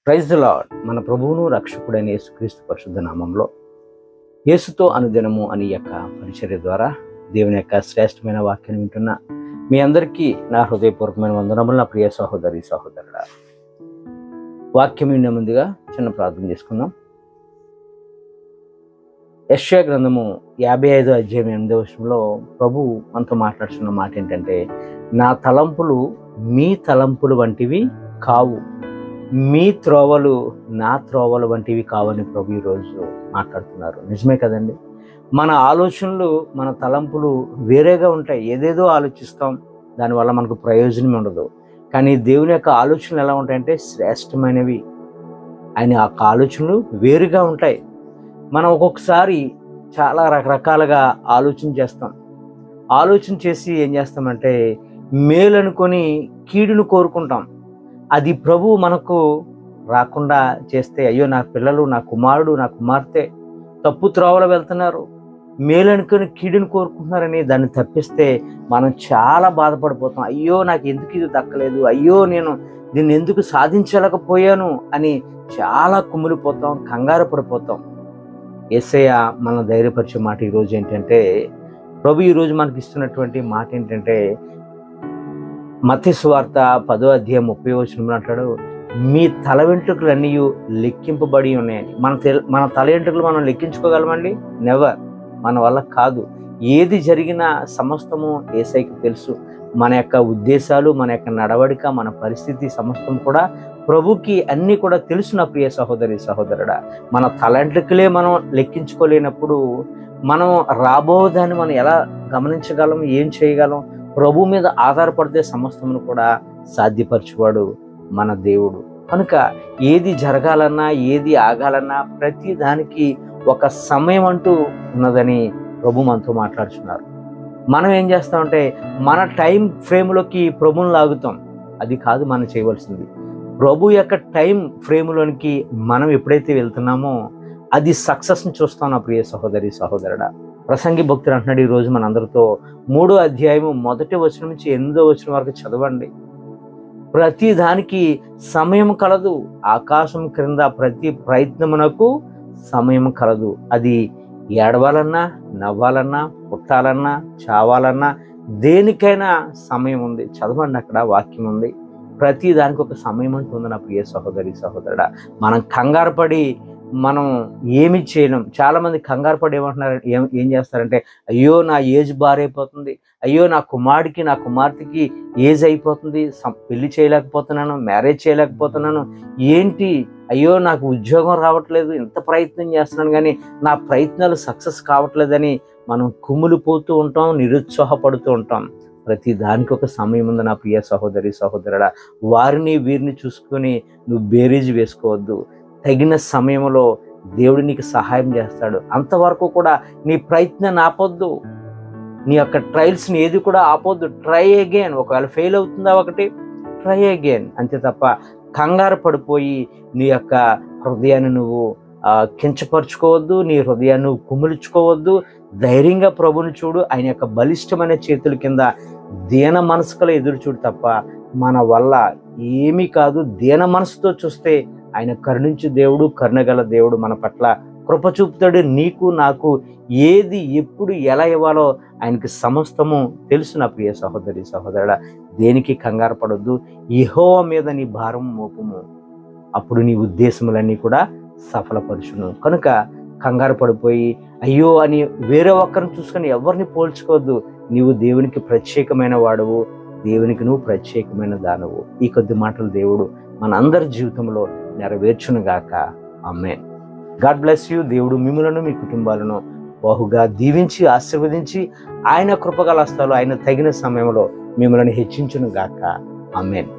Praise the lord. మన ప్రభువును రక్షకుడైన యేసుక్రీస్తు పరిశుద్ధ నామంలో యేసుతో అనుదినము అని యొక్క పరిచర్య ద్వారా దేవుని యొక్క శ్రేష్టమైన వాక్యాన్ని వింటున్న మీ అందరికీ నా హృదయపూర్వకమైన వందనములు. నా ప్రియ సహోదరి సహోదరుడా, వాక్యం వినే ముందుగా చిన్న ప్రార్థన చేసుకుందాం. యెషయా గ్రంథము 55వ అధ్యాయం 8వ వచనంలో ప్రభు మనతో మాట్లాడుతున్న మాట ఏంటంటే, నా తలంపులు మీ తలంపులు వంటివి కావు, మీ త్రోవలు నా త్రోవలు వంటివి కావని ప్రభు ఈరోజు మాట్లాడుతున్నారు. నిజమే కదండి. మన ఆలోచనలు, మన తలంపులు వేరేగా ఉంటాయి. ఏదేదో ఆలోచిస్తాం, దానివల్ల మనకు ప్రయోజనం ఉండదు. కానీ దేవుని యొక్క ఆలోచనలు ఎలా ఉంటాయంటే శ్రేష్టమైనవి. ఆయన యొక్క ఆలోచనలు వేరుగా ఉంటాయి. మనం ఒక్కొక్కసారి చాలా రకరకాలుగా ఆలోచన చేస్తాం. ఆలోచన చేసి ఏం చేస్తామంటే మేలు అనుకొని కీడును కోరుకుంటాం. అది ప్రభు మనకు రాకుండా చేస్తే, అయ్యో నా పిల్లలు, నా కుమారుడు, నా కుమార్తె తప్పు త్రోవలో వెళ్తున్నారు, మేలు అనుకొని కీడును కోరుకుంటున్నారని దాన్ని తప్పిస్తే మనం చాలా బాధపడిపోతాం. అయ్యో నాకు ఎందుకు ఇది దక్కలేదు, అయ్యో నేను దీన్ని ఎందుకు సాధించలేకపోయాను అని చాలా కుమిలిపోతాం, కంగారు పడిపోతాం. యేసయ్య మన ధైర్యపరిచే మాట ఈరోజు ఏంటంటే, ప్రభు ఈరోజు మనకి ఇస్తున్నటువంటి మాట ఏంటంటే, మత్తయి సువార్త 10వ అధ్యాయం 30వ వచనంలో అంటాడు, మీ తల వెంట్రుకలన్నీ లెక్కింపబడి ఉన్నాయని. మన తల వెంట్రుకలు మనం లెక్కించుకోగలమండి? నెవర్. మన వల్ల కాదు. ఏది జరిగినా సమస్తము యేసయ్యకి తెలుసు. మన యొక్క ఉద్దేశాలు, మన యొక్క నడవడిక, మన పరిస్థితి సమస్తం కూడా ప్రభుకి అన్నీ కూడా తెలుసు. నా ప్రియ సహోదరి సహోదరుడా, మన తలంట్రుకలే మనం లెక్కించుకోలేనప్పుడు మనం రాబోదాన్ని మనం ఎలా గమనించగలం, ఏం చేయగలం? ప్రభు మీద ఆధారపడితే సమస్తమును కూడా సాధ్యపరచువాడు మన దేవుడు. కనుక ఏది జరగాలన్నా, ఏది ఆగాలన్నా ప్రతి దానికి ఒక సమయం అంటూ ఉన్నదని ప్రభు మనతో మాట్లాడుతున్నారు. మనం ఏం చేస్తామంటే మన టైం ఫ్రేమ్లోకి ప్రభుని లాగుతాం. అది కాదు మనం చేయవలసింది. ప్రభు యొక్క టైం ఫ్రేమ్లోనికి మనం ఎప్పుడైతే వెళ్తున్నామో అది సక్సెస్ని చూస్తాం. నా ప్రియ సహోదరి సహోదరుడా, ప్రసంగి భక్తుడు అంటున్నాడు ఈరోజు మనందరితో 3వ అధ్యాయము 1వ వచనం నుంచి 8వ వచనం వరకు చదవండి. ప్రతి దానికి సమయం కలదు. ఆకాశం క్రింద ప్రతి ప్రయత్నమునకు సమయం కలదు. అది ఏడవాలన్నా, నవ్వాలన్నా, పుట్టాలన్నా, చావాలన్నా దేనికైనా సమయం ఉంది. చదవండి, అక్కడ వాక్యం ఉంది. ప్రతి దానికి ఒక సమయం అంటుంది. నా ప్రియ సహోదరి సహోదరుడా, మనం కంగారు పడి మనం ఏమి చేయలేం. చాలామంది కంగారు పడి ఏమంటున్నారు, ఏం చేస్తారంటే, అయ్యో నా ఏజ్ బారైపోతుంది, అయ్యో నా కుమారుడికి, నా కుమార్తెకి ఏజ్ అయిపోతుంది, పెళ్లి చేయలేకపోతున్నాను, మ్యారేజ్ చేయలేకపోతున్నాను, ఏంటి, అయ్యో నాకు ఉద్యోగం రావట్లేదు, ఎంత ప్రయత్నం చేస్తున్నాను కానీ నా ప్రయత్నాలు సక్సెస్ కావట్లేదని మనం కుమిలిపోతూ ఉంటాం, నిరుత్సాహపడుతూ ఉంటాం. ప్రతి దానికి ఒక సమయం ఉంది. నా ప్రియ సహోదరి సహోదరుడా, వారిని వీరిని చూసుకొని నువ్వు బేరీజు వేసుకోవద్దు. తగిన సమయంలో దేవుడు నీకు సహాయం చేస్తాడు. అంతవరకు కూడా నీ ప్రయత్నాన్ని ఆపొద్దు. నీ యొక్క ట్రయల్స్ని ఏది కూడా ఆపొద్దు. Try again. ఒకవేళ ఫెయిల్ అవుతుందా ఒకటి, ట్రై అగైన్. అంతే తప్ప కంగారు పడిపోయి నీ యొక్క హృదయాన్ని నువ్వు కించపరుచుకోవద్దు, నీ హృదయాన్ని నువ్వు కుమిలించుకోవద్దు. ధైర్యంగా ప్రభుని చూడు. ఆయన యొక్క బలిష్టమైన చేతుల కింద దీన మనసుకల ఎదురు చూడు తప్ప మన వల్ల ఏమీ కాదు. దీన మనసుతో చూస్తే ఆయన కరుణించు దేవుడు, కరుణగల దేవుడు మన పట్ల కృప చూపుతాడు. నీకు నాకు ఏది ఎప్పుడు ఎలా ఇవ్వాలో ఆయనకి సమస్తము తెలుసు. నా ప్రియ సహోదరి సహోదరుడా, దేనికి కంగారు పడొద్దు. యెహోవా మీద నీ భారం మోపుము, అప్పుడు నీ ఉద్దేశములన్నీ కూడా సఫలపరచును. కనుక కంగారు పడిపోయి అయ్యో అని వేరే ఒక్కరిని చూసుకొని ఎవరిని పోల్చుకోవద్దు. నీవు దేవునికి ప్రత్యేకమైన వాడువు, దేవునికి నువ్వు ప్రత్యేకమైన దానవు. ఈ కొద్ది మాటలు దేవుడు మన అందరి జీవితంలో నెరవేర్చునుగాక. ఆమేన్. God bless you. దేవుడు మిమ్ములను, మీ కుటుంబాలను బహుగా దీవించి ఆశీర్వదించి ఆయన కృపగల హస్తాలు ఆయన తగిన సమయంలో మిమ్మల్ని హెచ్చించునుగాక. ఆమేన్.